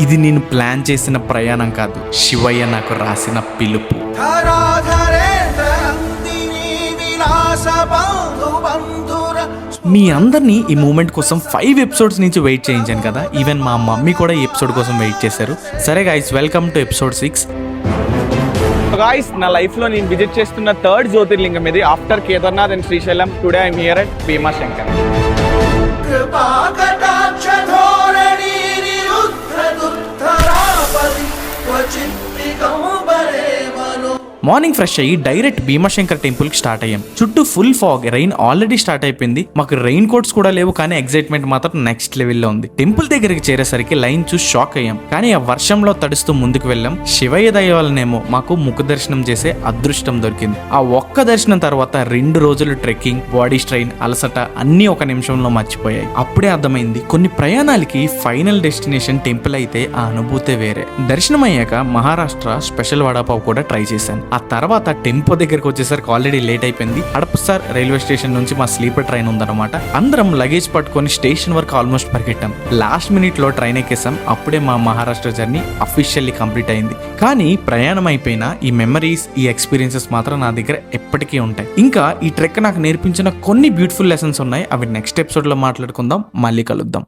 ఇది నేను ప్లాన్ చేసిన ప్రయాణం కాదు, శివయ్య నాకు రాసిన పిలుపు. మీ అందరినీ ఈ మూమెంట్ కోసం 5 ఎపిసోడ్స్ నుంచి వెయిట్ చేయించాను కదా. ఈవెన్ మా మమ్మీ కూడా ఈ ఎపిసోడ్ కోసం వెయిట్ చేశారు. సరే guys, welcome to episode 6. Guys, నా లైఫ్ లో నేను విజిట్ చేస్తున్న 3rd జ్యోతిర్లింగం ఇది after Kedarnath and Srisailam. Today I'm here at Bhimashankar. Morning fresh అయ్యి డైరెక్ట్ భీమాశంకర్ టెంపుల్ కి స్టార్ట్ అయ్యాం. చుట్టూ full fog, rain already start అయిపోయింది. మాకు రెయిన్ కోట్స్ కూడా లేవు, కానీ ఎక్సైట్మెంట్ మాత్రం నెక్స్ట్ లెవెల్లో ఉంది. టెంపుల్ దగ్గరికి చేరేసరికి లైన్ చూసి షాక్ అయ్యాం, కానీ ఆ వర్షంలో తడుస్తూ ముందుకు వెళ్ళాం. శివయ్య దయ వల్లనేమో మాకు ముఖ దర్శనం చేసే అదృష్టం దొరికింది. ఆ ఒక్క దర్శనం తర్వాత 2 రోజులు ట్రెక్కింగ్, బాడీ స్ట్రెయిన్, అలసట అన్ని ఒక నిమిషంలో మర్చిపోయాయి. అప్పుడే అర్థమైంది, కొన్ని ప్రయాణాలకి ఫైనల్ డెస్టినేషన్ టెంపుల్ అయితే ఆ అనుభూతే వేరే. దర్శనం అయ్యాక మహారాష్ట్ర స్పెషల్ వడాపావ్ కూడా ట్రై చేశాను. ఆ తర్వాత టెంపో దగ్గరకు వచ్చేసరికి ఆల్రెడీ లేట్ అయిపోయింది. హడప్సార్ రైల్వే స్టేషన్ నుంచి మా స్లీపర్ ట్రైన్ ఉందన్నమాట. అందరం లగేజ్ పట్టుకొని స్టేషన్ వరకు ఆల్మోస్ట్ పరిగెట్టాం. లాస్ట్ మినిట్ లో ట్రైన్ ఎక్కేసాం. అప్పుడే మా మహారాష్ట్ర జర్నీ అఫీషియల్లీ కంప్లీట్ అయింది. కానీ ప్రయాణం అయిపోయినా ఈ మెమరీస్, ఈ ఎక్స్పీరియన్సెస్ మాత్రం నా దగ్గర ఎప్పటికీ ఉంటాయి. ఇంకా ఈ ట్రెక్ నాకు నేర్పించిన కొన్ని బ్యూటిఫుల్ లెసన్స్ ఉన్నాయి. అవి నెక్స్ట్ ఎపిసోడ్ లో మాట్లాడుకుందాం. మళ్ళీ కలుద్దాం.